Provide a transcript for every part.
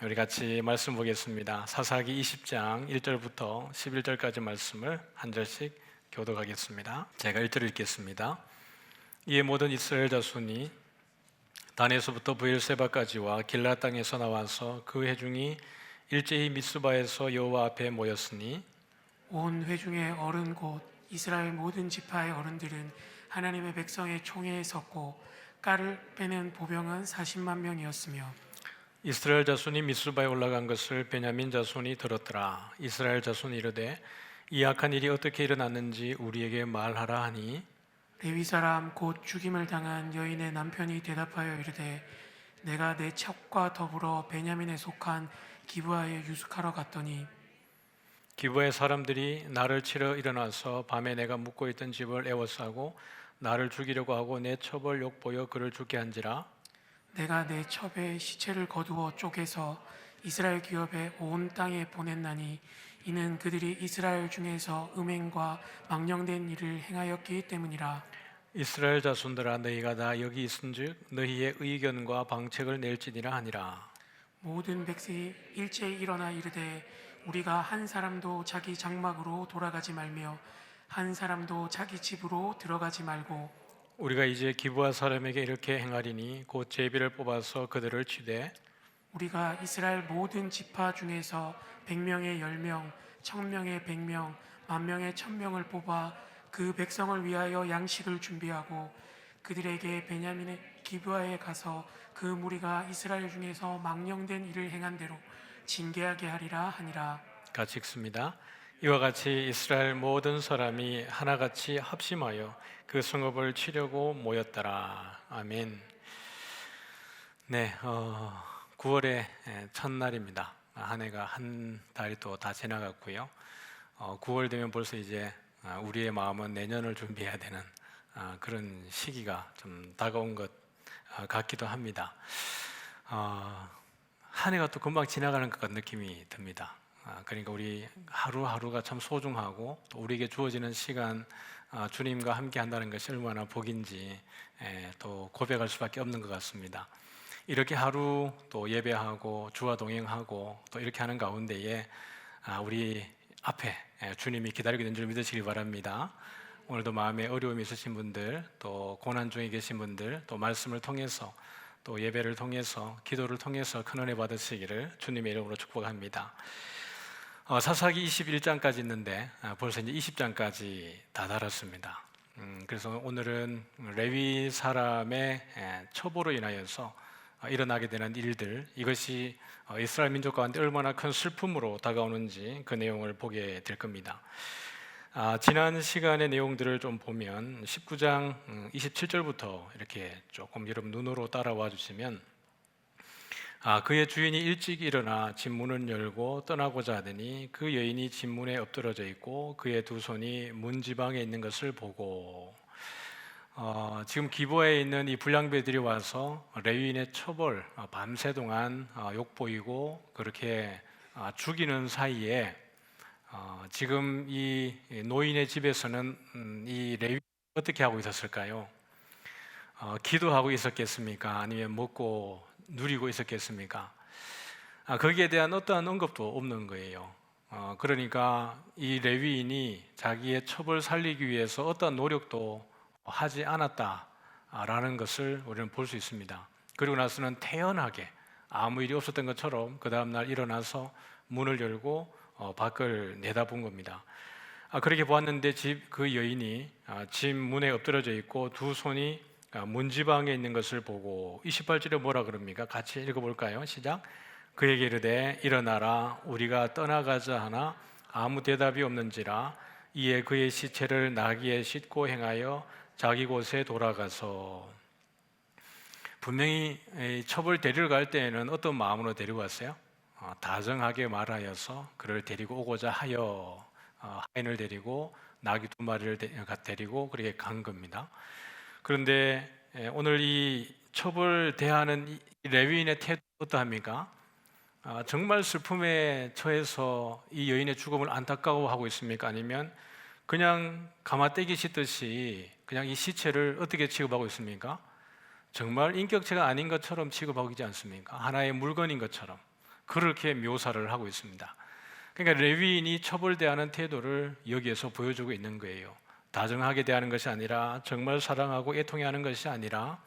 우리 같이 말씀 보겠습니다. 사사기 20장 1절부터 11절까지 말씀을 한 절씩 교독하겠습니다. 제가 1절 읽겠습니다. 이에 모든 이스라엘 자손이 단에서부터 브엘세바까지와 길라 땅에서 나와서 그 회중이 일제히 미스바에서 여호와 앞에 모였으니 온 회중의 어른 곧 이스라엘 모든 지파의 어른들은 하나님의 백성의 총회에 섰고 깔을 빼는 보병은 40만 명이었으며 이스라엘 자손이 미스바에 올라간 것을 베냐민 자손이 들었더라. 이스라엘 자손이 이르되 이 악한 일이 어떻게 일어났는지 우리에게 말하라 하니 레위 사람 곧 죽임을 당한 여인의 남편이 대답하여 이르되 내가 내 첩과 더불어 베냐민에 속한 기브아에 유숙하러 갔더니 기브의 사람들이 나를 치러 일어나서 밤에 내가 묵고 있던 집을 에워싸고 나를 죽이려고 하고 내 첩을 욕보여 그를 죽게 한지라. 내가 내 첩의 시체를 거두어 쪼개서 이스라엘 기업의 온 땅에 보냈나니 이는 그들이 이스라엘 중에서 음행과 망령된 일을 행하였기 때문이라. 이스라엘 자손들아 너희가 다 여기 있은즉 너희의 의견과 방책을 낼지니라 하니라. 모든 백성이 일제히 일어나 이르되 우리가 한 사람도 자기 장막으로 돌아가지 말며 한 사람도 자기 집으로 들어가지 말고 우리가 이제 기브아 사람에게 이렇게 행하리니 곧 제비를 뽑아서 그들을 치되 우리가 이스라엘 모든 지파 중에서 100명의 10명, 1000명의 100명, 10,000명의 1000명을 뽑아 그 백성을 위하여 양식을 준비하고 그들에게 베냐민의 기브아에 가서 그 무리가 이스라엘 중에서 망령된 일을 행한 대로 징계하게 하리라 하니라. 같이 읽습니다. 이와 같이 이스라엘 모든 사람이 하나같이 합심하여 그 성읍을 치려고 모였더라. 아멘. 네, 9월의 첫날입니다. 한 해가 한 달이 또 다 지나갔고요. 9월 되면 벌써 이제 우리의 마음은 내년을 준비해야 되는 그런 시기가 좀 다가온 것 같기도 합니다. 한 해가 또 금방 지나가는 것 같은 느낌이 듭니다. 그러니까 우리 하루하루가 참 소중하고 또 우리에게 주어지는 시간 주님과 함께 한다는 것이 얼마나 복인지 또 고백할 수밖에 없는 것 같습니다. 이렇게 하루 또 예배하고 주와 동행하고 또 이렇게 하는 가운데에 우리 앞에 주님이 기다리고 있는 줄 믿으시기 바랍니다. 오늘도 마음에 어려움이 있으신 분들, 또 고난 중에 계신 분들, 또 말씀을 통해서 또 예배를 통해서 기도를 통해서 큰 은혜 받으시기를 주님의 이름으로 축복합니다. 사사기 21장까지 있는데 벌써 이제 20장까지 다 달았습니다. 그래서 오늘은 레위 사람의 첩으로 인하여서 일어나게 되는 일들, 이것이 이스라엘 민족 가운데 얼마나 큰 슬픔으로 다가오는지 그 내용을 보게 될 겁니다. 지난 시간의 내용들을 좀 보면 19장 27절부터 이렇게 조금 여러분 눈으로 따라와 주시면 그의 주인이 일찍 일어나 집 문을 열고 떠나고자 하더니 그 여인이 집 문에 엎드러져 있고 그의 두 손이 문 지방에 있는 것을 보고 지금 기브아에 있는 이 불량배들이 와서 레위인의 첩을 밤새 동안 욕보이고 그렇게 죽이는 사이에 지금 이 노인의 집에서는 이 레위 어떻게 하고 있었을까요? 기도하고 있었겠습니까? 아니면 먹고 누리고 있었겠습니까? 거기에 대한 어떠한 언급도 없는 거예요. 그러니까 이 레위인이 자기의 첩을 살리기 위해서 어떠한 노력도 하지 않았다라는 것을 우리는 볼 수 있습니다. 그리고 나서는 태연하게 아무 일이 없었던 것처럼 그 다음날 일어나서 문을 열고 밖을 내다본 겁니다. 그렇게 보았는데 그 여인이 집 문에 엎드러져 있고 두 손이 문지방에 있는 것을 보고 28절에 뭐라 그럽니까? 같이 읽어볼까요? 시작. 그에게 이르되 일어나라 우리가 떠나가자 하나 아무 대답이 없는지라. 이에 그의 시체를 나귀에 싣고 행하여 자기 곳에 돌아가서. 분명히 첩을 데리러 갈 때에는 어떤 마음으로 데리고 왔어요? 다정하게 말하여서 그를 데리고 오고자 하여 하인을 데리고 나귀 2마리를 데리고 그렇게 간 겁니다. 그런데 오늘 이 첩을 대하는 이 레위인의 태도 어떠합니까? 정말 슬픔에 처해서 이 여인의 죽음을 안타까워하고 있습니까? 아니면 그냥 가마떼기 씻듯이 그냥 이 시체를 어떻게 취급하고 있습니까? 정말 인격체가 아닌 것처럼 취급하고 있지 않습니까? 하나의 물건인 것처럼 그렇게 묘사를 하고 있습니다. 그러니까 레위인이 처벌대하는 태도를 여기에서 보여주고 있는 거예요. 다정하게 대하는 것이 아니라 정말 사랑하고 애통해하는 것이 아니라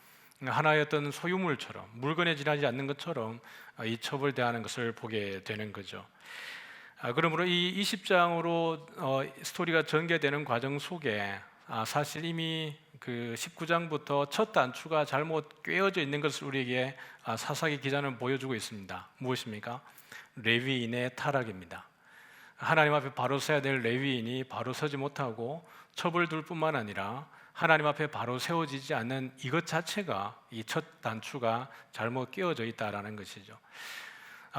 하나의 어떤 소유물처럼 물건에 지나지 않는 것처럼 이 처벌대하는 것을 보게 되는 거죠. 그러므로 이 20장으로 스토리가 전개되는 과정 속에 사실 이미 그 19장부터 첫 단추가 잘못 꿰어져 있는 것을 우리에게 사사기 기자는 보여주고 있습니다. 무엇입니까? 레위인의 타락입니다. 하나님 앞에 바로 서야 될 레위인이 바로 서지 못하고 처벌둘 뿐만 아니라 하나님 앞에 바로 세워지지 않는 이것 자체가 이 첫 단추가 잘못 끼워져 있다라는 것이죠.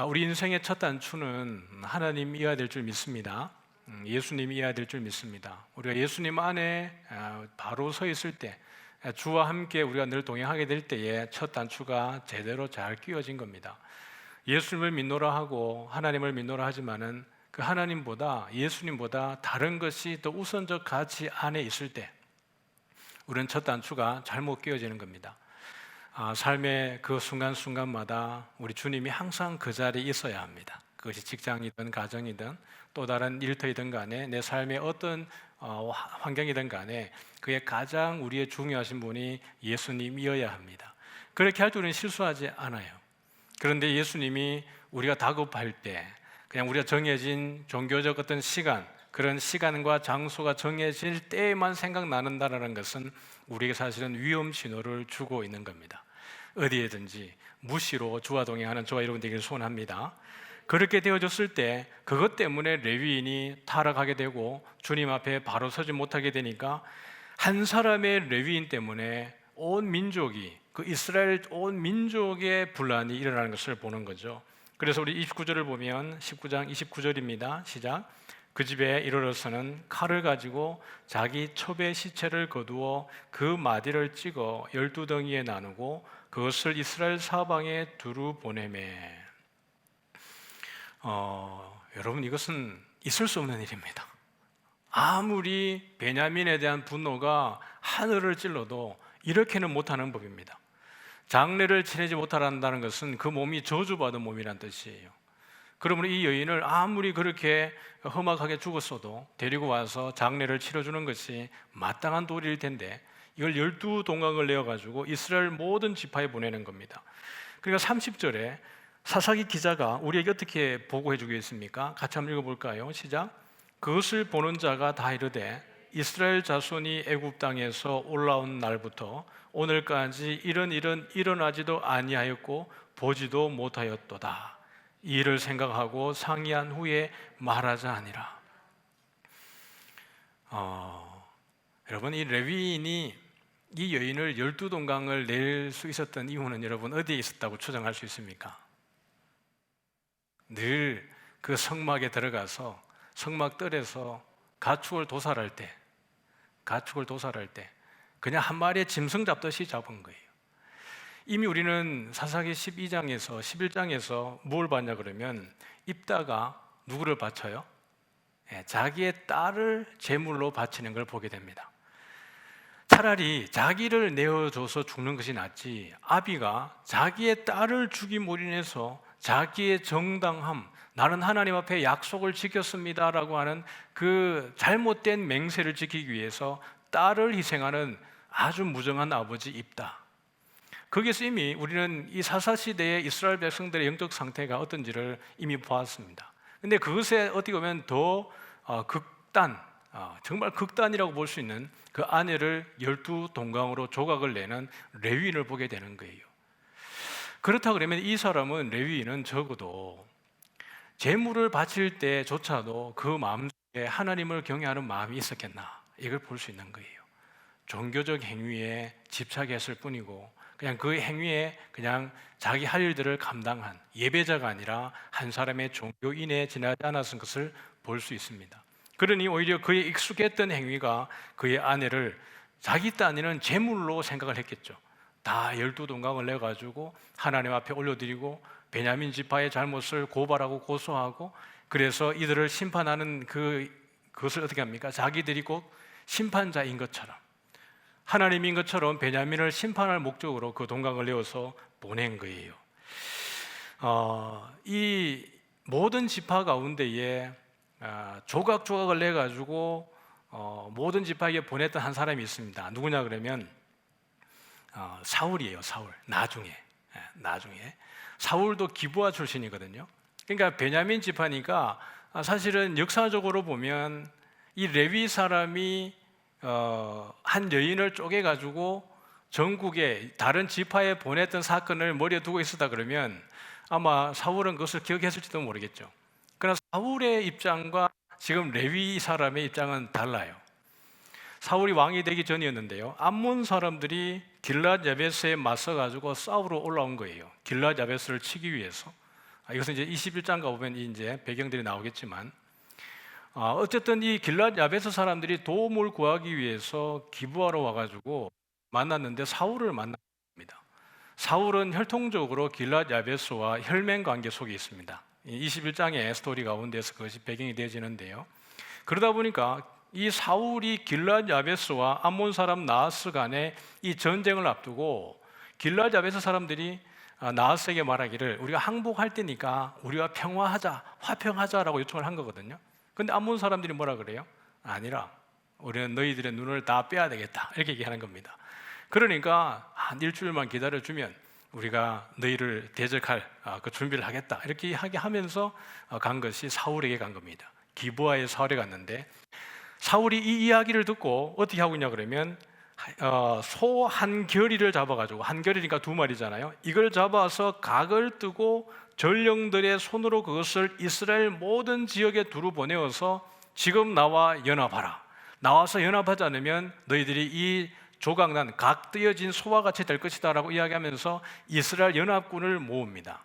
우리 인생의 첫 단추는 하나님이어야 될 줄 믿습니다. 예수님이어야 될 줄 믿습니다. 우리가 예수님 안에 바로 서 있을 때, 주와 함께 우리가 늘 동행하게 될 때에 첫 단추가 제대로 잘 끼워진 겁니다. 예수님을 믿노라 하고 하나님을 믿노라 하지만은 그 하나님보다 예수님보다 다른 것이 더 우선적 가치 안에 있을 때 우리는 첫 단추가 잘못 끼워지는 겁니다. 삶의 그 순간순간마다 우리 주님이 항상 그 자리에 있어야 합니다. 그것이 직장이든 가정이든 또 다른 일터이든 간에 내 삶의 어떤 환경이든 간에 그의 가장 우리의 중요하신 분이 예수님이어야 합니다. 그렇게 할 때 우리는 실수하지 않아요. 그런데 예수님이 우리가 다급할 때 그냥 우리가 정해진 종교적 어떤 시간, 그런 시간과 장소가 정해질 때에만 생각나는다라는 것은 우리에게 사실은 위험 신호를 주고 있는 겁니다. 어디에든지 무시로 주와 동행하는 저와 여러분 되기를 소원합니다. 그렇게 되어졌을 때 그것 때문에 레위인이 타락하게 되고 주님 앞에 바로 서지 못하게 되니까 한 사람의 레위인 때문에 온 민족이, 그 이스라엘 온 민족의 분란이 일어나는 것을 보는 거죠. 그래서 우리 29절을 보면 19장 29절입니다. 시작. 그 집에 이르러서는 칼을 가지고 자기 첩의 시체를 거두어 그 마디를 찍어 12덩이에 나누고 그것을 이스라엘 사방에 두루 보내매. 여러분, 이것은 있을 수 없는 일입니다. 아무리 베냐민에 대한 분노가 하늘을 찔러도 이렇게는 못하는 법입니다. 장례를 치르지 못한다는 것은 그 몸이 저주받은 몸이란 뜻이에요. 그러므로 이 여인을 아무리 그렇게 험악하게 죽었어도 데리고 와서 장례를 치러주는 것이 마땅한 도리일 텐데 이걸 12동강을 내어가지고 이스라엘 모든 지파에 보내는 겁니다. 그러니까 30절에 사사기 기자가 우리에게 어떻게 보고해 주겠습니까? 같이 한번 읽어볼까요? 시작. 그것을 보는 자가 다 이르되 이스라엘 자손이 애굽 땅에서 올라온 날부터 오늘까지 이런 일은 일어나지도 아니하였고 보지도 못하였도다. 이 일을 생각하고 상의한 후에 말하자 하니라. 여러분, 이 레위인이 이 여인을 12동강을 낼 수 있었던 이유는 여러분 어디에 있었다고 추정할 수 있습니까? 늘 그 성막에 들어가서 성막 뜰에서 가축을 도살할 때 그냥 한 마리의 짐승 잡듯이 잡은 거예요. 이미 우리는 사사기 12장에서 11장에서 뭘 봤냐 그러면 입다가 누구를 바쳐요? 자기의 딸을 제물로 바치는 걸 보게 됩니다. 차라리 자기를 내어줘서 죽는 것이 낫지 아비가 자기의 딸을 죽임으로 인해서 자기의 정당함, 나는 하나님 앞에 약속을 지켰습니다라고 하는 그 잘못된 맹세를 지키기 위해서 딸을 희생하는 아주 무정한 아버지 입다. 거기서 이미 우리는 이 사사시대의 이스라엘 백성들의 영적 상태가 어떤지를 이미 보았습니다. 근데 그것에 어떻게 보면 더 극단, 정말 극단이라고 볼 수 있는 그 아내를 12동강으로 조각을 내는 레위인을 보게 되는 거예요. 그렇다 그러면 이 사람은, 레위인은 적어도 제물을 바칠 때조차도 그 마음속에 하나님을 경외하는 마음이 있었겠나, 이걸 볼 수 있는 거예요. 종교적 행위에 집착했을 뿐이고 그냥 그 행위에 그냥 자기 할 일들을 감당한 예배자가 아니라 한 사람의 종교인에 지나지 않았은 것을 볼 수 있습니다. 그러니 오히려 그의 익숙했던 행위가 그의 아내를 자기 딴에는 제물로 생각을 했겠죠. 다 12동강을 내가지고 하나님 앞에 올려드리고 베냐민 지파의 잘못을 고발하고 고소하고 그래서 이들을 심판하는 그것을 어떻게 합니까? 자기들이 꼭 심판자인 것처럼, 하나님인 것처럼 베냐민을 심판할 목적으로 그 동강을 내어서 보낸 거예요. 이 모든 지파 가운데에 조각조각을 내 가지고 모든 지파에게 보냈던 한 사람이 있습니다. 누구냐 그러면 사울이에요. 사울. 나중에 사울도 기브아 출신이거든요. 그러니까 베냐민 지파니까 사실은 역사적으로 보면 이 레위 사람이 한 여인을 쪼개 가지고 전국에 다른 지파에 보냈던 사건을 머리에 두고 있었다 그러면 아마 사울은 그것을 기억했을지도 모르겠죠. 그러나 사울의 입장과 지금 레위 사람의 입장은 달라요. 사울이 왕이 되기 전이었는데요, 암몬 사람들이 길랏 야베스에 맞서 가지고 싸우러 올라온 거예요. 길랏 야베스를 치기 위해서. 이것은 이제 21장가 보면 이제 배경들이 나오겠지만, 어쨌든 이 길랏 야베스 사람들이 도움을 구하기 위해서 기브아로 와가지고 만났는데 사울을 만납니다. 사울은 혈통적으로 길랏 야베스와 혈맹 관계 속에 있습니다. 21장의 스토리 가운데서 그것이 배경이 되어지는데요. 그러다 보니까 이 사울이 길랏 야베스와 암몬 사람 나하스 간의 이 전쟁을 앞두고 길랏 야베스 사람들이 나하스에게 말하기를 우리가 항복할 때니까 우리와 평화하자, 화평하자라고 요청을 한 거거든요. 근데 암몬 사람들이 뭐라 그래요? 아니라 우리는 너희들의 눈을 다 빼야 되겠다, 이렇게 얘기하는 겁니다. 그러니까 한 일주일만 기다려주면 우리가 너희를 대적할 그 준비를 하겠다, 이렇게 하게 하면서 간 것이 사울에게 간 겁니다. 기브아의 사울에 갔는데 사울이 이 이야기를 듣고 어떻게 하고 있냐 그러면 소 한 겨리를 잡아가지고, 한 겨리니까 두 마리잖아요. 이걸 잡아서 각을 뜨고 전령들의 손으로 그것을 이스라엘 모든 지역에 두루 보내어서 지금 나와 연합하라, 나와서 연합하지 않으면 너희들이 이 조각난 각 띄어진 소와 같이 될 것이다 라고 이야기하면서 이스라엘 연합군을 모읍니다.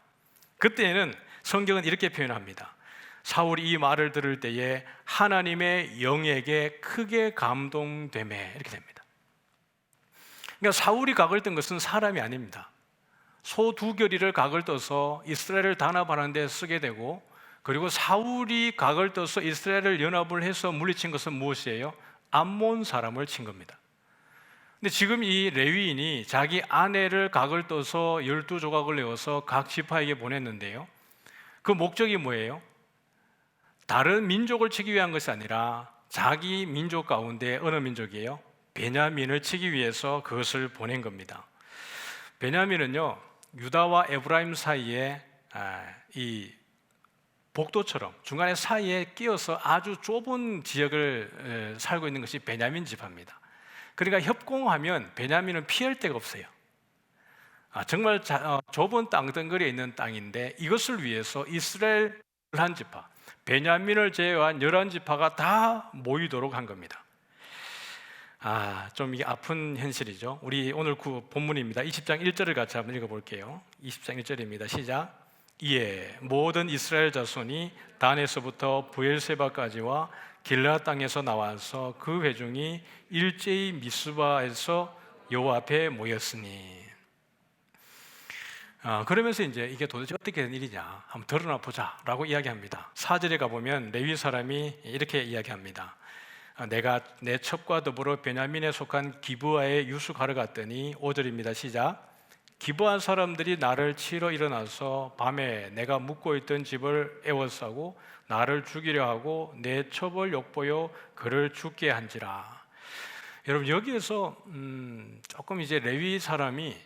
그때는 성경은 이렇게 표현합니다. 사울이 이 말을 들을 때에 하나님의 영에게 크게 감동되매, 이렇게 됩니다. 그러니까 사울이 각을 뜬 것은 사람이 아닙니다. 소 두 겨리를 각을 떠서 이스라엘을 단합하는 데 쓰게 되고, 그리고 사울이 각을 떠서 이스라엘을 연합을 해서 물리친 것은 무엇이에요? 암몬 사람을 친 겁니다. 근데 지금 이 레위인이 자기 아내를 각을 떠서 12조각을 내어서 각 지파에게 보냈는데요, 그 목적이 뭐예요? 다른 민족을 치기 위한 것이 아니라 자기 민족 가운데, 어느 민족이에요? 베냐민을 치기 위해서 그것을 보낸 겁니다. 베냐민은요, 유다와 에브라임 사이에 이 복도처럼 중간에 사이에 끼어서 아주 좁은 지역을 살고 있는 것이 베냐민 지파입니다. 그러니까 협공하면 베냐민은 피할 데가 없어요. 정말 좁은 땅덩어리에 있는 땅인데 이것을 위해서 이스라엘 11지파, 베냐민을 제외한 11지파가 다 모이도록 한 겁니다. 좀 이게 아픈 현실이죠. 우리 오늘 본문입니다. 20장 1절을 같이 한번 읽어볼게요. 20장 1절입니다. 시작. 이에 모든 이스라엘 자손이 단에서부터 부엘세바까지와 길라 땅에서 나와서 그 회중이 일제히 미스바에서 여호와 앞에 모였으니. 그러면서 이제 이게 도대체 어떻게 된 일이냐 한번 드러나 보자라고 이야기합니다. 4절에 가보면 레위 사람이 이렇게 이야기합니다. 내가 내 첩과 더불어 베냐민에 속한 기브아에 유숙하러 갔더니, 5절입니다. 시작. 기브아 사람들이 나를 치러 일어나서 밤에 내가 묵고 있던 집을 에워싸고 나를 죽이려 하고 내 첩을 욕보여 그를 죽게 한지라. 여러분, 여기에서 조금 이제 레위 사람이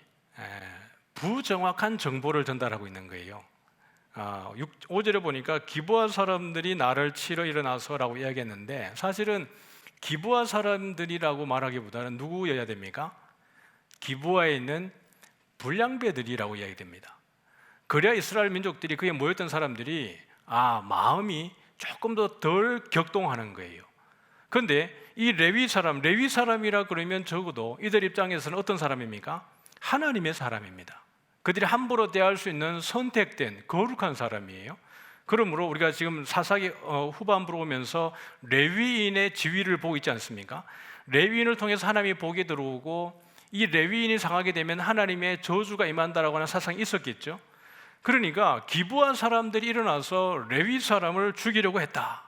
부정확한 정보를 전달하고 있는 거예요. 5절에 보니까 기브아 사람들이 나를 치러 일어나서라고 이야기했는데, 사실은 기브아 사람들이라고 말하기보다는 누구여야 됩니까? 기브아에 있는 불량배들이라고 이야기됩니다. 그래야 이스라엘 민족들이 그에 모였던 사람들이 마음이 조금 더 덜 격동하는 거예요. 그런데 이 레위 사람이라 그러면 적어도 이들 입장에서는 어떤 사람입니까? 하나님의 사람입니다. 그들이 함부로 대할 수 있는 선택된 거룩한 사람이에요. 그러므로 우리가 지금 사사기 후반부로 오면서 레위인의 지위를 보고 있지 않습니까? 레위인을 통해서 하나님이 복이 들어오고 이 레위인이 상하게 되면 하나님의 저주가 임한다라고 하는 사상이 있었겠죠. 그러니까 기브아 사람들이 일어나서 레위 사람을 죽이려고 했다,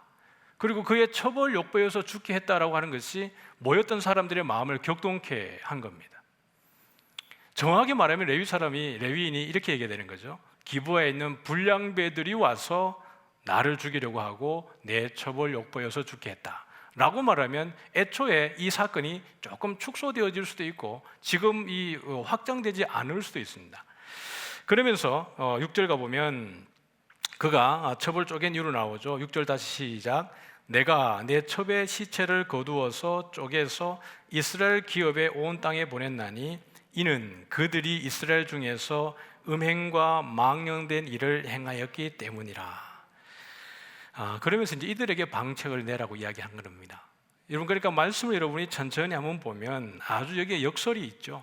그리고 그의 첩을 욕보여서 죽게 했다라고 하는 것이 모였던 사람들의 마음을 격동케 한 겁니다. 정확하게 말하면 레위인이 이렇게 얘기해야 되는 거죠. 기브아에 있는 불량배들이 와서 나를 죽이려고 하고 내 첩을 욕보여서 죽게 했다 라고 말하면 애초에 이 사건이 조금 축소되어질 수도 있고 지금 이 확장되지 않을 수도 있습니다. 그러면서 6절 가보면 그가 첩을 쪼갠 이유로 나오죠. 6절 다시 시작. 내가 내 첩의 시체를 거두어서 쪼개서 이스라엘 기업의 온 땅에 보냈나니 이는 그들이 이스라엘 중에서 음행과 망령된 일을 행하였기 때문이라. 그러면서 이제 이들에게 방책을 내라고 이야기한 겁니다. 여러분, 그러니까 말씀을 여러분이 천천히 한번 보면 아주 여기에 역설이 있죠.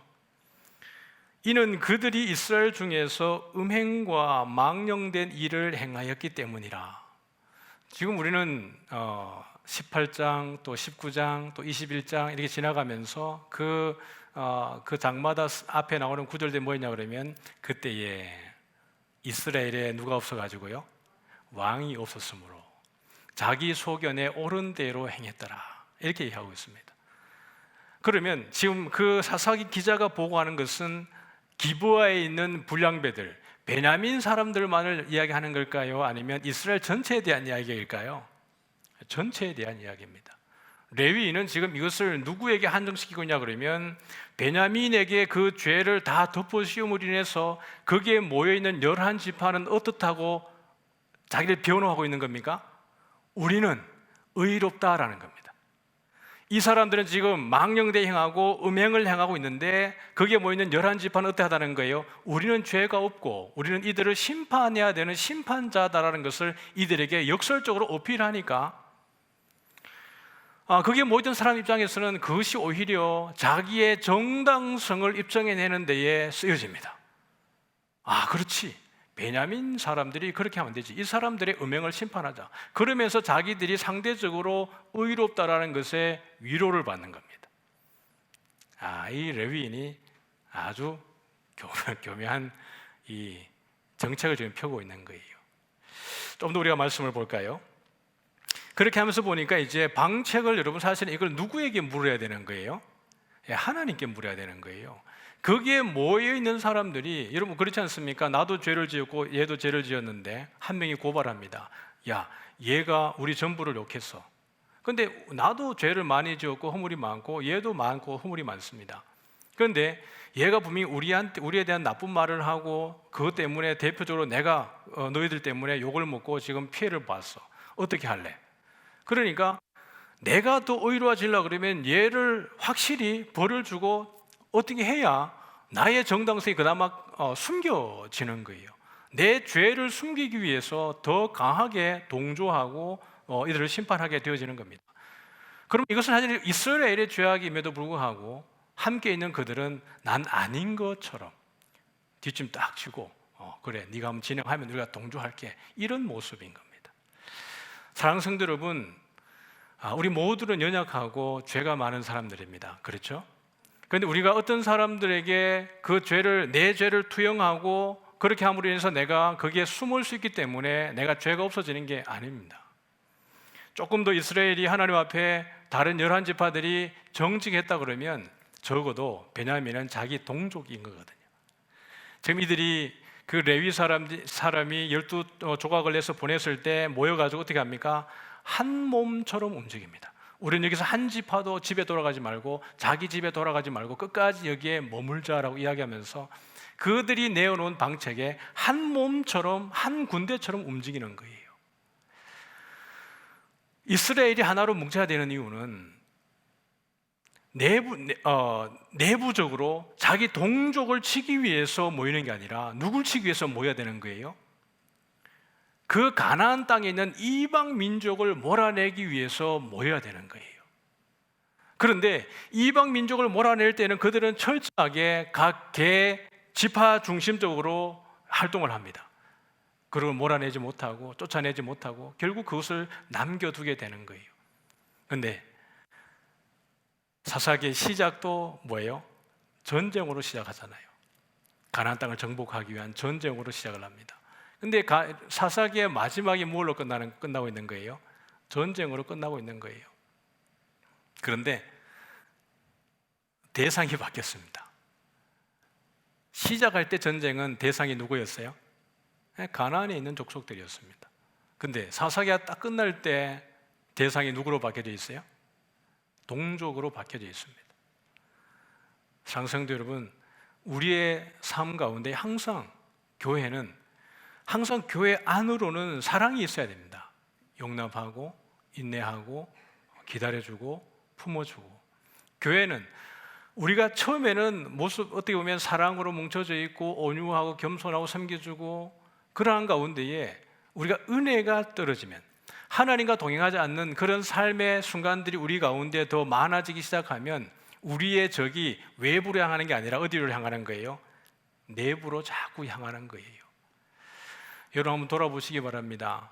이는 그들이 이스라엘 중에서 음행과 망령된 일을 행하였기 때문이라. 지금 우리는 18장 또 19장 또 21장 이렇게 지나가면서 그 장마다 앞에 나오는 구절들이 뭐였냐 그러면 그때에 이스라엘에 누가 없어가지고요? 왕이 없었으므로 자기 소견에 옳은 대로 행했더라 이렇게 얘기하고 있습니다. 그러면 지금 그 사사기 기자가 보고하는 것은 기브아에 있는 불량배들, 베냐민 사람들만을 이야기하는 걸까요? 아니면 이스라엘 전체에 대한 이야기일까요? 전체에 대한 이야기입니다. 레위인은 지금 이것을 누구에게 한정시키고 있냐 그러면 베냐민에게 그 죄를 다 덮어씌움으로 인해서 거기에 모여있는 11지파는 어떻다고 자기를 변호하고 있는 겁니까? 우리는 의롭다라는 겁니다. 이 사람들은 지금 망령되 행하고 음행을 행하고 있는데 거기에 모이는 11지파는 어떠하다는 거예요? 우리는 죄가 없고 우리는 이들을 심판해야 되는 심판자다라는 것을 이들에게 역설적으로 어필하니까 거기에 모이던 사람 입장에서는 그것이 오히려 자기의 정당성을 입증해내는 데에 쓰여집니다. 그렇지. 베냐민 사람들이 그렇게 하면 되지. 이 사람들의 음행을 심판하자. 그러면서 자기들이 상대적으로 의롭다라는 것에 위로를 받는 겁니다. 이 레위인이 아주 교묘한 이 정책을 지금 펴고 있는 거예요. 좀 더 우리가 말씀을 볼까요? 그렇게 하면서 보니까 이제 방책을 여러분 사실은 이걸 누구에게 물어야 되는 거예요? 하나님께 물어야 되는 거예요. 거기에 모여있는 사람들이 여러분 그렇지 않습니까? 나도 죄를 지었고 얘도 죄를 지었는데 한 명이 고발합니다. 야, 얘가 우리 전부를 욕했어. 근데 나도 죄를 많이 지었고 허물이 많고 얘도 많고 허물이 많습니다. 그런데 얘가 분명히 우리에 대한 나쁜 말을 하고 그것 때문에 대표적으로 내가 너희들 때문에 욕을 먹고 지금 피해를 봤어. 어떻게 할래? 그러니까 내가 더 의로워지려고 그러면 얘를 확실히 벌을 주고 어떻게 해야 나의 정당성이 그나마 숨겨지는 거예요. 내 죄를 숨기기 위해서 더 강하게 동조하고 이들을 심판하게 되어지는 겁니다. 그럼 이것은 사실 이스라엘의 죄악임에도 불구하고 함께 있는 그들은 난 아닌 것처럼 뒷짐 딱 치고 그래 네가 한번 진행하면 우리가 동조할게 이런 모습인 겁니다. 사랑하는 성도 여러분, 우리 모두는 연약하고 죄가 많은 사람들입니다. 그렇죠? 그런데 우리가 어떤 사람들에게 그 죄를 내 죄를 투영하고 그렇게 함으로 인해서 내가 거기에 숨을 수 있기 때문에 내가 죄가 없어지는 게 아닙니다. 조금 더 이스라엘이 하나님 앞에 다른 11지파들이 정직했다 그러면 적어도 베냐민은 자기 동족인 거거든요. 지금 이들이 그 레위 사람이 12조각을 내서 보냈을 때 모여가지고 어떻게 합니까? 한 몸처럼 움직입니다. 우리는 여기서 한 지파도 집에 돌아가지 말고 자기 집에 돌아가지 말고 끝까지 여기에 머물자라고 이야기하면서 그들이 내어놓은 방책에 한 몸처럼 한 군대처럼 움직이는 거예요. 이스라엘이 하나로 뭉쳐야 되는 이유는 내부적으로 자기 동족을 치기 위해서 모이는 게 아니라 누굴 치기 위해서 모여야 되는 거예요? 그 가나안 땅에 있는 이방 민족을 몰아내기 위해서 모여야 되는 거예요. 그런데 이방 민족을 몰아낼 때는 그들은 철저하게 각 개 지파 중심적으로 활동을 합니다. 그걸 몰아내지 못하고 쫓아내지 못하고 결국 그것을 남겨두게 되는 거예요. 그런데 사사기의 시작도 뭐예요? 전쟁으로 시작하잖아요. 가나안 땅을 정복하기 위한 전쟁으로 시작을 합니다. 근데 사사기의 마지막이 뭘로 끝나고 있는 거예요? 전쟁으로 끝나고 있는 거예요. 그런데 대상이 바뀌었습니다. 시작할 때 전쟁은 대상이 누구였어요? 가나안에 있는 족속들이었습니다. 근데 사사기가 딱 끝날 때 대상이 누구로 바뀌어져 있어요? 동족으로 바뀌어져 있습니다. 사랑성도 여러분, 우리의 삶 가운데 항상 교회는 항상 교회 안으로는 사랑이 있어야 됩니다. 용납하고 인내하고 기다려주고 품어주고. 교회는 우리가 처음에는 모습 어떻게 보면 사랑으로 뭉쳐져 있고 온유하고 겸손하고 섬겨주고 그러한 가운데에 우리가 은혜가 떨어지면 하나님과 동행하지 않는 그런 삶의 순간들이 우리 가운데 더 많아지기 시작하면 우리의 적이 외부로 향하는 게 아니라 어디로 향하는 거예요? 내부로 자꾸 향하는 거예요. 여러분 한번 돌아보시기 바랍니다.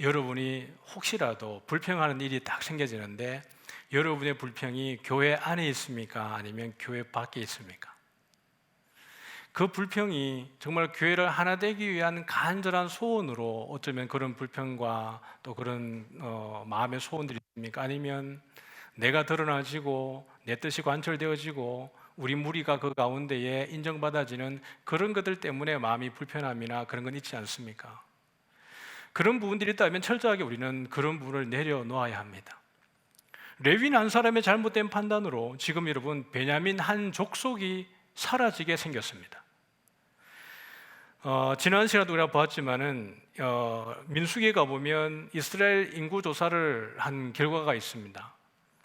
여러분이 혹시라도 불평하는 일이 딱 생겨지는데 여러분의 불평이 교회 안에 있습니까? 아니면 교회 밖에 있습니까? 그 불평이 정말 교회를 하나 되기 위한 간절한 소원으로 어쩌면 그런 불평과 또 그런 마음의 소원들이 있습니까? 아니면 내가 드러나지고 내 뜻이 관철되어지고 우리 무리가 그 가운데에 인정받아지는 그런 것들 때문에 마음이 불편함이나 그런 건 있지 않습니까? 그런 부분들이 있다면 철저하게 우리는 그런 부분을 내려놓아야 합니다. 레위인 한 사람의 잘못된 판단으로 지금 여러분 베냐민 한 족속이 사라지게 생겼습니다. 지난 시간에도 우리가 보았지만은 민수기에 가보면 이스라엘 인구 조사를 한 결과가 있습니다.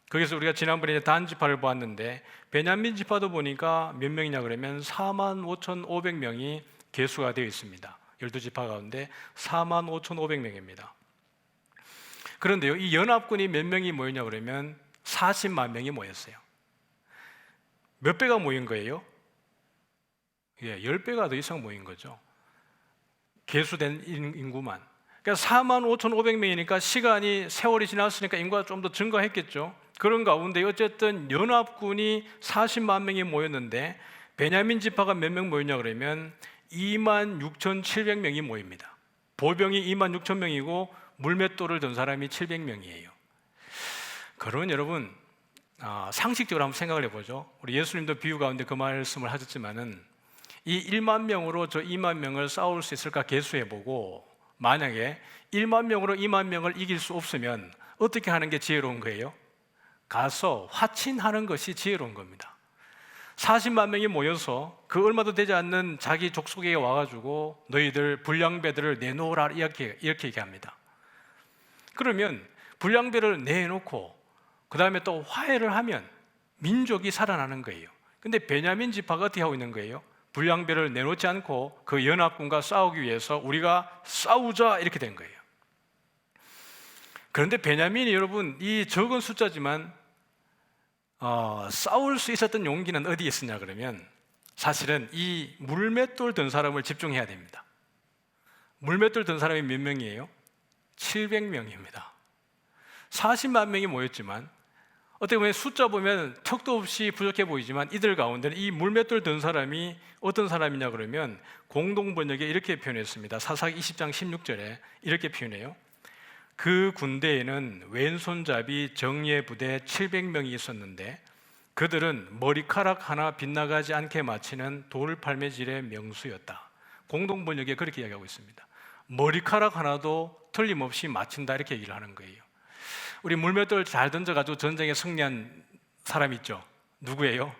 거기서 우리가 지난번에 단 지파를 보았는데 베냐민 지파도 보니까 몇 명이냐 그러면 45,500명이 계수가 되어 있습니다. 12지파 가운데 45,500명입니다. 그런데요, 이 연합군이 몇 명이 모였냐 그러면 40만 명이 모였어요. 몇 배가 모인 거예요? 10배가 더 이상 모인 거죠. 계수된 인구만. 그러니까 45,500명이니까 시간이 세월이 지났으니까 인구가 좀 더 증가했겠죠. 그런 가운데 어쨌든 연합군이 40만 명이 모였는데 베냐민 지파가 몇 명 모였냐 그러면 26,700명이 모입니다. 보병이 26,000명이고 물맷돌을 든 사람이 700명이에요. 그러면 여러분 상식적으로 한번 생각을 해보죠. 우리 예수님도 비유 가운데 그 말씀을 하셨지만은 이 1만 명으로 저 2만 명을 싸울 수 있을까 계수해보고 만약에 1만 명으로 2만 명을 이길 수 없으면 어떻게 하는 게 지혜로운 거예요? 가서 화친하는 것이 지혜로운 겁니다. 40만 명이 모여서 그 얼마도 되지 않는 자기 족속에 와가지고 너희들 불량배들을 내놓으라 이렇게 얘기합니다. 그러면 불량배를 내놓고 그 다음에 또 화해를 하면 민족이 살아나는 거예요. 근데 베냐민 지파가 어떻게 하고 있는 거예요? 불량배를 내놓지 않고 그 연합군과 싸우기 위해서 우리가 싸우자 이렇게 된 거예요. 그런데 베냐민이 여러분 이 적은 숫자지만 싸울 수 있었던 용기는 어디에 있었냐 그러면 사실은 이 물맷돌 든 사람을 집중해야 됩니다. 물맷돌 든 사람이 몇 명이에요? 700명입니다. 40만 명이 모였지만 어떻게 보면 숫자 보면 턱도 없이 부족해 보이지만 이들 가운데는 이 물맷돌 든 사람이 어떤 사람이냐 그러면 공동번역에 이렇게 표현했습니다. 사사기 20장 16절에 이렇게 표현해요. 그 군대에는 왼손잡이 정예 부대 700명이 있었는데 그들은 머리카락 하나 빗나가지 않게 마치는 돌팔매질의 명수였다. 공동번역에 그렇게 이야기하고 있습니다. 머리카락 하나도 틀림없이 맞춘다 이렇게 얘기를 하는 거예요. 우리 물맷돌 잘 던져가지고 전쟁에 승리한 사람 있죠? 누구예요?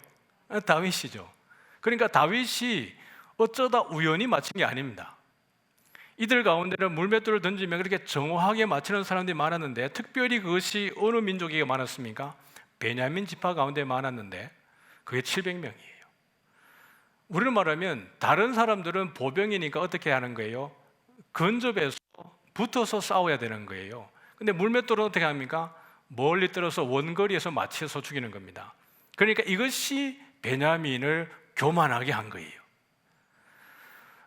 다윗이죠. 그러니까 다윗이 어쩌다 우연히 맞힌 게 아닙니다. 이들 가운데는 물맷돌을 던지면 그렇게 정확하게 맞추는 사람들이 많았는데 특별히 그것이 어느 민족에게 많았습니까? 베냐민 지파 가운데 많았는데 그게 700명이에요. 우리는 말하면 다른 사람들은 보병이니까 어떻게 하는 거예요? 근접해서 붙어서 싸워야 되는 거예요. 근데 물맷돌은 어떻게 합니까? 멀리 떨어서 원거리에서 맞춰서 죽이는 겁니다. 그러니까 이것이 베냐민을 교만하게 한 거예요.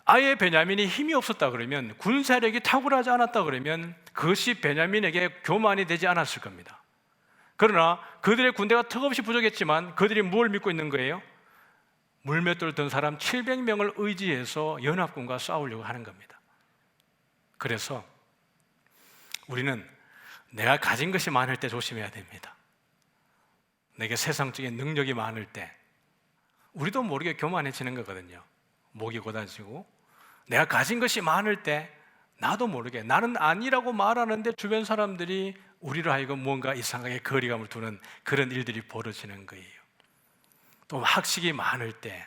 아예 베냐민이 힘이 없었다 그러면 군사력이 탁월하지 않았다 그러면 그것이 베냐민에게 교만이 되지 않았을 겁니다. 그러나 그들의 군대가 턱없이 부족했지만 그들이 뭘 믿고 있는 거예요? 물맷돌 든 사람 700명을 의지해서 연합군과 싸우려고 하는 겁니다. 그래서 우리는 내가 가진 것이 많을 때 조심해야 됩니다. 내게 세상적인 능력이 많을 때 우리도 모르게 교만해지는 거거든요. 목이 곧아지고 내가 가진 것이 많을 때 나도 모르게 나는 아니라고 말하는데 주변 사람들이 우리로 하여금 뭔가 이상하게 거리감을 두는 그런 일들이 벌어지는 거예요. 또 학식이 많을 때,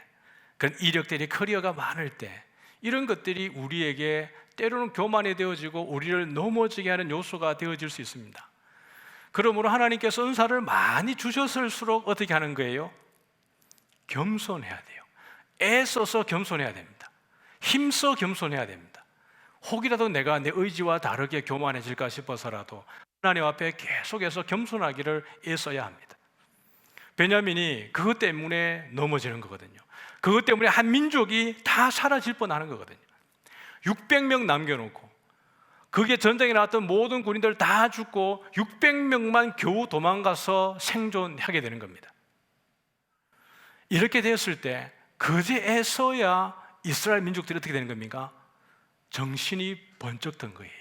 그런 이력들이 커리어가 많을 때, 이런 것들이 우리에게 때로는 교만이 되어지고 우리를 넘어지게 하는 요소가 되어질 수 있습니다. 그러므로 하나님께서 은사를 많이 주셨을수록 어떻게 하는 거예요? 겸손해야 돼요. 애써서 겸손해야 됩니다. 힘써 겸손해야 됩니다. 혹이라도 내가 내 의지와 다르게 교만해질까 싶어서라도 하나님 앞에 계속해서 겸손하기를 애써야 합니다. 베냐민이 그것 때문에 넘어지는 거거든요. 그것 때문에 한 민족이 다 사라질 뻔하는 거거든요. 600명 남겨놓고 그게 전쟁에 나왔던 모든 군인들 다 죽고 600명만 겨우 도망가서 생존하게 되는 겁니다. 이렇게 됐을 때 그제서야 이스라엘 민족들이 어떻게 되는 겁니까? 정신이 번쩍 든 거예요.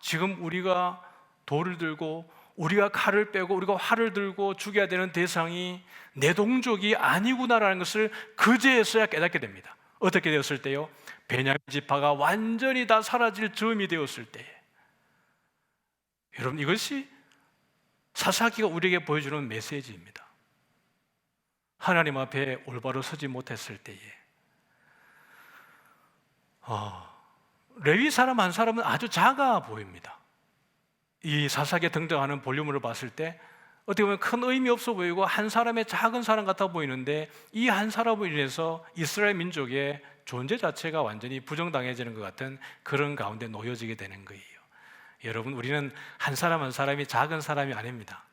지금 우리가 돌을 들고 우리가 칼을 빼고 우리가 활을 들고 죽여야 되는 대상이 내 동족이 아니구나라는 것을 그제서야 깨닫게 됩니다. 어떻게 되었을 때요? 베냐민 지파가 완전히 다 사라질 즈음이 되었을 때에. 여러분, 이것이 사사기가 우리에게 보여주는 메시지입니다. 하나님 앞에 올바로 서지 못했을 때에 레위 사람 한 사람은 아주 작아 보입니다. 이 사사기에 등장하는 볼륨으로 봤을 때 어떻게 보면 큰 의미 없어 보이고 한 사람의 작은 사람 같아 보이는데 이 한 사람으로 인해서 이스라엘 민족의 존재 자체가 완전히 부정당해지는 것 같은 그런 가운데 놓여지게 되는 거예요. 여러분, 우리는 한 사람 한 사람이 작은 사람이 아닙니다.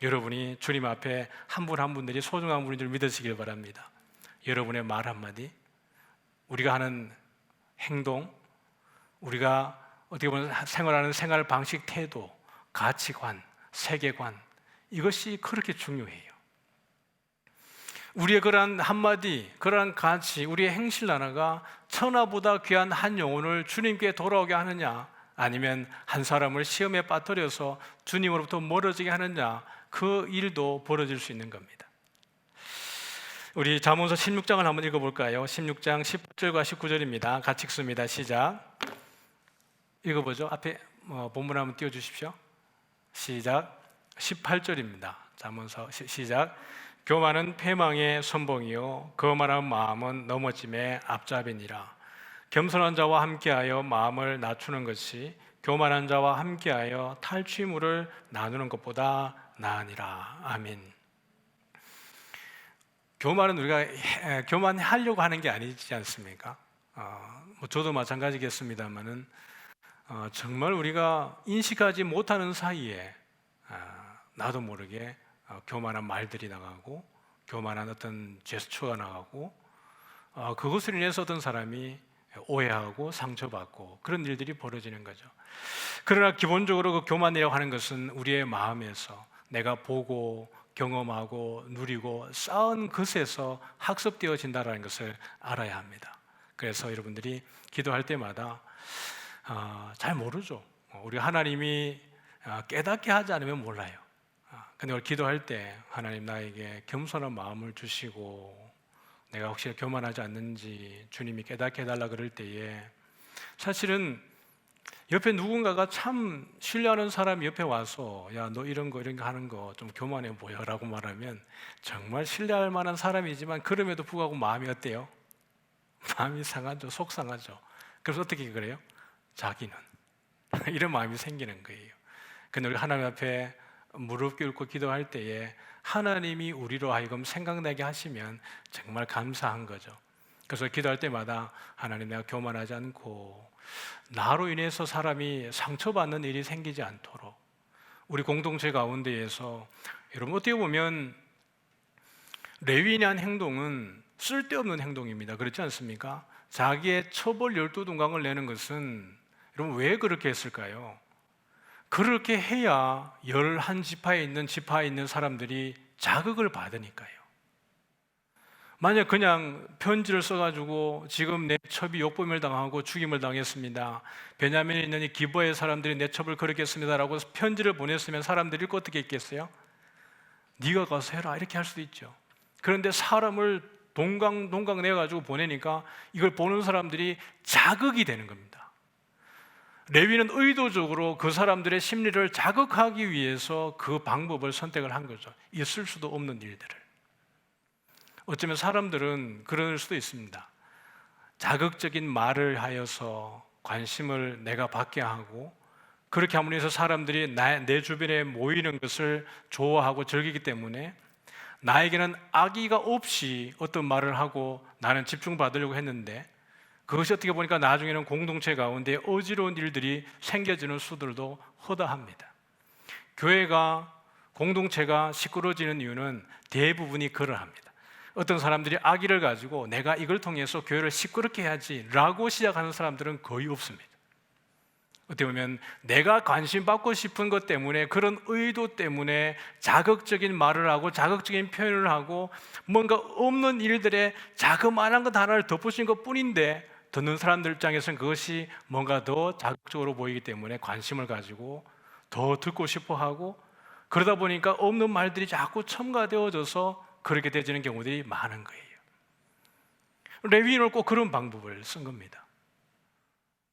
여러분이 주님 앞에 한 분 한 분들이 소중한 분인 줄 믿으시길 바랍니다. 여러분의 말 한마디, 우리가 하는 행동, 우리가 어떻게 보면 생활하는 생활 방식, 태도, 가치관, 세계관, 이것이 그렇게 중요해요. 우리의 그러한 한마디, 그러한 가치, 우리의 행실 하나가 천하보다 귀한 한 영혼을 주님께 돌아오게 하느냐, 아니면 한 사람을 시험에 빠뜨려서 주님으로부터 멀어지게 하느냐, 그 일도 벌어질 수 있는 겁니다. 우리 잠언서 16장을 한번 읽어볼까요? 16장 18절과 19절입니다. 같이 읽습니다. 시작. 읽어보죠. 앞에 본문 한번 띄워주십시오. 시작. 18절입니다. 잠언서 시작. 교만은 패망의 선봉이요 거만한 마음은 넘어짐의 앞잡이니라. 겸손한 자와 함께하여 마음을 낮추는 것이 교만한 자와 함께하여 탈취물을 나누는 것보다 나으니라. 아멘. 교만은 우리가 교만하려고 하는 게 아니지 않습니까? 저도 마찬가지겠습니다만은 정말 우리가 인식하지 못하는 사이에 나도 모르게 교만한 말들이 나가고 교만한 어떤 제스처가 나가고 그것을 인해서 어떤 사람이 오해하고 상처받고 그런 일들이 벌어지는 거죠. 그러나 기본적으로 그 교만이라고 하는 것은 우리의 마음에서 내가 보고 경험하고 누리고 쌓은 것에서 학습되어진다는 것을 알아야 합니다. 그래서 여러분들이 기도할 때마다 잘 모르죠. 우리 하나님이 깨닫게 하지 않으면 몰라요. 근데 우리 기도할 때 하나님 나에게 겸손한 마음을 주시고 내가 혹시 교만하지 않는지 주님이 깨닫게 해달라 그럴 때에 사실은 옆에 누군가가 참 신뢰하는 사람이 옆에 와서 야, 너 이런 거 하는 거 좀 교만해 보여라고 말하면 정말 신뢰할 만한 사람이지만 그럼에도 불구하고 마음이 어때요? 마음이 상하죠. 속상하죠. 그래서 어떻게 그래요? 자기는 이런 마음이 생기는 거예요. 근데 우리 하나님 앞에 무릎 꿇고 기도할 때에 하나님이 우리로 하여금 생각나게 하시면 정말 감사한 거죠. 그래서 기도할 때마다 하나님, 내가 교만하지 않고 나로 인해서 사람이 상처받는 일이 생기지 않도록 우리 공동체 가운데에서, 여러분 어떻게 보면 레위인의 한 행동은 쓸데없는 행동입니다. 그렇지 않습니까? 자기의 처벌 12등강을 내는 것은 여러분 왜 그렇게 했을까요? 그렇게 해야 11지파에 있는 사람들이 자극을 받으니까요. 만약 그냥 편지를 써가지고 지금 내 첩이 욕범을 당하고 죽임을 당했습니다. 베냐민에 있는 이 기브의 사람들이 내 첩을 거르겠습니다라고 편지를 보냈으면 사람들이 어떻게 했겠어요? 네가 가서 해라 이렇게 할 수도 있죠. 그런데 사람을 동강 내가지고 보내니까 이걸 보는 사람들이 자극이 되는 겁니다. 레위는 의도적으로 그 사람들의 심리를 자극하기 위해서 그 방법을 선택을 한 거죠. 있을 수도 없는 일들을. 어쩌면 사람들은 그럴 수도 있습니다. 자극적인 말을 하여서 관심을 내가 받게 하고, 그렇게 함으로 해서 사람들이 내 주변에 모이는 것을 좋아하고 즐기기 때문에 나에게는 악의가 없이 어떤 말을 하고 나는 집중받으려고 했는데, 그것이 어떻게 보니까 나중에는 공동체 가운데 어지러운 일들이 생겨지는 수들도 허다합니다. 교회가, 공동체가 시끄러워지는 이유는 대부분이 그러합니다. 어떤 사람들이 악의를 가지고 내가 이걸 통해서 교회를 시끄럽게 해야지 라고 시작하는 사람들은 거의 없습니다. 어떻게 보면 내가 관심 받고 싶은 것 때문에, 그런 의도 때문에 자극적인 말을 하고 자극적인 표현을 하고 뭔가 없는 일들에 자그마한 것 하나를 덧붙인 것 뿐인데, 듣는 사람들 입장에서는 그것이 뭔가 더 자극적으로 보이기 때문에 관심을 가지고 더 듣고 싶어 하고, 그러다 보니까 없는 말들이 자꾸 첨가되어져서 그렇게 되어지는 경우들이 많은 거예요. 레위인은 꼭 그런 방법을 쓴 겁니다.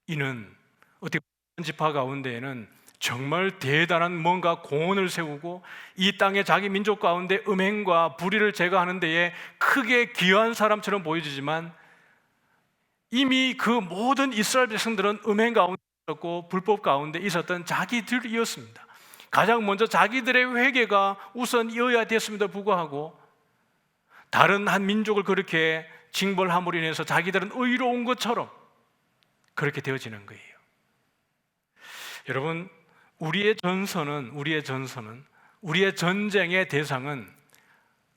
이는 어떻게 지파 가운데에는 정말 대단한 뭔가 공헌을 세우고 이 땅의 자기 민족 가운데 음행과 불의를 제거하는 데에 크게 기여한 사람처럼 보여지지만, 이미 그 모든 이스라엘 백성들은 음행 가운데 있었고 불법 가운데 있었던 자기들이었습니다. 가장 먼저 자기들의 회개가 우선 이어야 됐음에도 불구하고 다른 한 민족을 그렇게 징벌함으로 인해서 자기들은 의로운 것처럼 그렇게 되어지는 거예요. 여러분, 우리의 전쟁의 대상은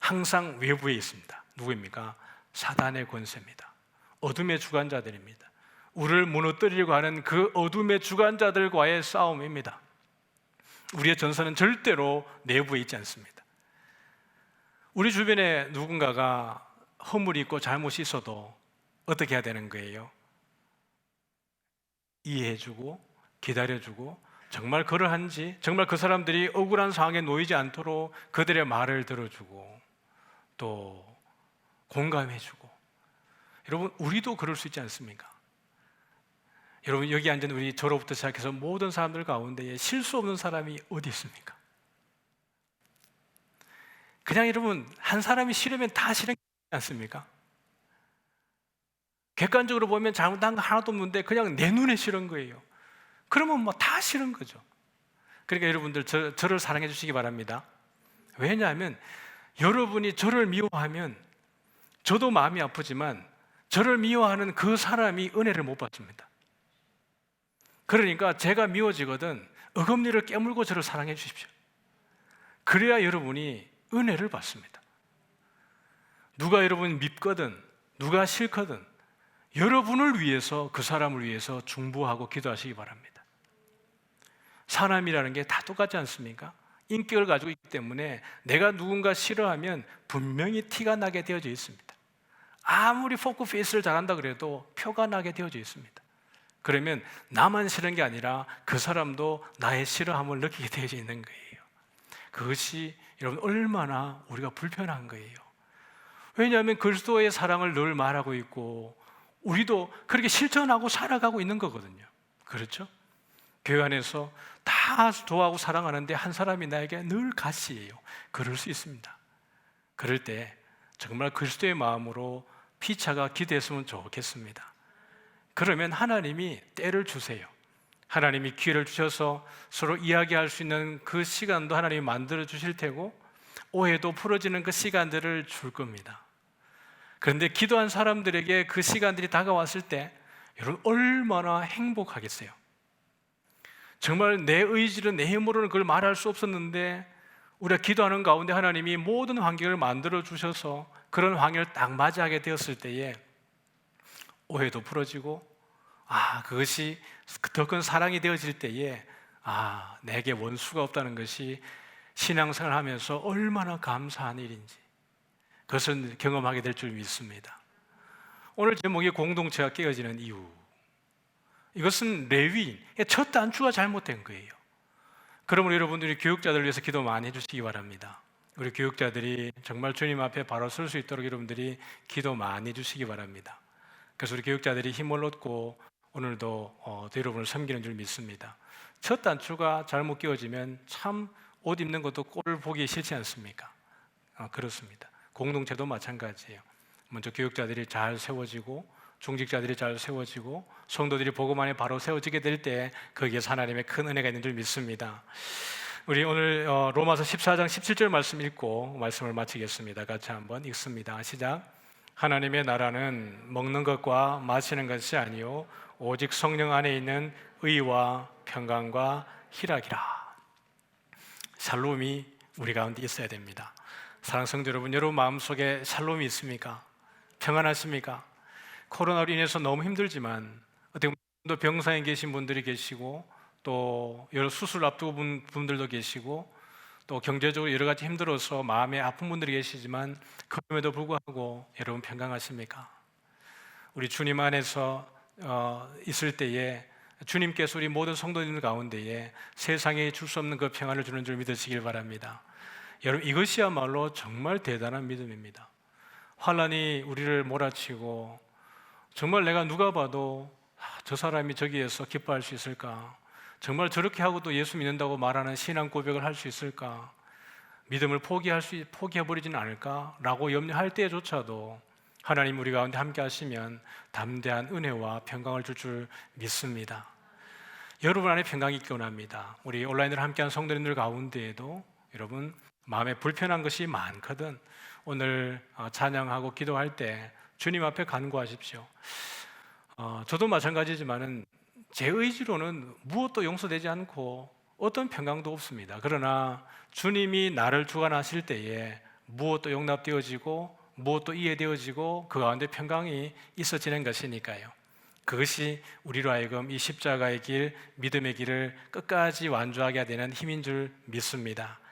항상 외부에 있습니다. 누구입니까? 사단의 권세입니다. 어둠의 주관자들입니다. 우리를 무너뜨리려고 하는 그 어둠의 주관자들과의 싸움입니다. 우리의 전선은 절대로 내부에 있지 않습니다. 우리 주변에 누군가가 허물이 있고 잘못이 있어도 어떻게 해야 되는 거예요? 이해해주고 기다려주고, 정말 그러한지, 정말 그 사람들이 억울한 상황에 놓이지 않도록 그들의 말을 들어주고 또 공감해주고. 여러분, 우리도 그럴 수 있지 않습니까? 여러분, 여기 앉은 우리 저로부터 시작해서 모든 사람들 가운데에 실수 없는 사람이 어디 있습니까? 그냥 여러분, 한 사람이 싫으면 다 싫은 게 않습니까? 객관적으로 보면 잘못한 거 하나도 없는데 그냥 내 눈에 싫은 거예요. 그러면 뭐 다 싫은 거죠. 그러니까 여러분들 저를 사랑해 주시기 바랍니다. 왜냐하면 여러분이 저를 미워하면 저도 마음이 아프지만 저를 미워하는 그 사람이 은혜를 못 받습니다. 그러니까 제가 미워지거든 어금니를 깨물고 저를 사랑해 주십시오. 그래야 여러분이 은혜를 받습니다. 누가 여러분 밉거든 누가 싫거든 여러분을 위해서, 그 사람을 위해서 중보하고 기도하시기 바랍니다. 사람이라는 게 다 똑같지 않습니까? 인격을 가지고 있기 때문에 내가 누군가 싫어하면 분명히 티가 나게 되어져 있습니다. 아무리 포크페이스를 잘한다 그래도 표가 나게 되어져 있습니다. 그러면 나만 싫은 게 아니라 그 사람도 나의 싫어함을 느끼게 되어져 있는 거예요. 그것이 여러분 얼마나 우리가 불편한 거예요. 왜냐하면 그리스도의 사랑을 늘 말하고 있고 우리도 그렇게 실천하고 살아가고 있는 거거든요. 그렇죠? 교회 안에서 다 좋아하고 사랑하는데 한 사람이 나에게 늘 가시예요. 그럴 수 있습니다. 그럴 때 정말 그리스도의 마음으로 피차가 기도했으면 좋겠습니다. 그러면 하나님이 때를 주세요. 하나님이 기회를 주셔서 서로 이야기할 수 있는 그 시간도 하나님이 만들어 주실 테고 오해도 풀어지는 그 시간들을 줄 겁니다. 그런데 기도한 사람들에게 그 시간들이 다가왔을 때 여러분 얼마나 행복하겠어요. 정말 내 의지로 내 힘으로는 그걸 말할 수 없었는데 우리가 기도하는 가운데 하나님이 모든 환경을 만들어 주셔서 그런 환경을 딱 맞이하게 되었을 때에 오해도 풀어지고 그것이 더 큰 사랑이 되어질 때에 내게 원수가 없다는 것이 신앙생활을 하면서 얼마나 감사한 일인지 그것을 경험하게 될 줄 믿습니다. 오늘 제목이 공동체가 깨어지는 이유. 이것은 레위인, 첫 단추가 잘못된 거예요. 그러므로 여러분들이 교육자들 위해서 기도 많이 해주시기 바랍니다. 우리 교육자들이 정말 주님 앞에 바로 설 수 있도록 여러분들이 기도 많이 해주시기 바랍니다. 그래서 우리 교육자들이 힘을 얻고 오늘도 또 여러분을 섬기는 줄 믿습니다. 첫 단추가 잘못 끼워지면 참 옷 입는 것도 꼴 보기 싫지 않습니까? 그렇습니다. 공동체도 마찬가지예요. 먼저 교육자들이 잘 세워지고 중직자들이 잘 세워지고 성도들이 복음 안에 바로 세워지게 될 때 거기에서 하나님의 큰 은혜가 있는 줄 믿습니다. 우리 오늘 로마서 14장 17절 말씀 읽고 말씀을 마치겠습니다. 같이 한번 읽습니다. 시작. 하나님의 나라는 먹는 것과 마시는 것이 아니요 오직 성령 안에 있는 의와 평강과 희락이라. 샬롬이 우리 가운데 있어야 됩니다. 사랑하는 성도 여러분, 여러분 마음속에 샬롬이 있습니까? 평안하십니까? 코로나로 인해서 너무 힘들지만 어떻게 보면 또 병상에 계신 분들이 계시고 또 여러 수술 앞두고 분들도 계시고 또 경제적으로 여러 가지 힘들어서 마음에 아픈 분들이 계시지만 그럼에도 불구하고 여러분 평강하십니까? 우리 주님 안에서 있을 때에 주님께서 우리 모든 성도들 가운데에 세상에 줄 수 없는 그 평안을 주는 줄 믿으시길 바랍니다. 여러분 이것이야말로 정말 대단한 믿음입니다. 환난이 우리를 몰아치고 정말 내가 누가 봐도 저 사람이 저기에서 기뻐할 수 있을까? 정말 저렇게 하고도 예수 믿는다고 말하는 신앙 고백을 할 수 있을까? 믿음을 포기해버리지는 않을까? 라고 염려할 때조차도 하나님 우리 가운데 함께 하시면 담대한 은혜와 평강을 줄 믿습니다. 여러분 안에 평강이 있기 원합니다. 우리 온라인으로 함께한 성도님들 가운데에도 여러분 마음에 불편한 것이 많거든 오늘 찬양하고 기도할 때 주님 앞에 간구하십시오. 저도 마찬가지지만은 제 의지로는 무엇도 용서되지 않고 어떤 평강도 없습니다. 그러나 주님이 나를 주관하실 때에 무엇도 용납되어지고 무엇도 이해되어지고 그 가운데 평강이 있어지는 것이니까요. 그것이 우리로 하여금 이 십자가의 길, 믿음의 길을 끝까지 완주하게 되는 힘인 줄 믿습니다.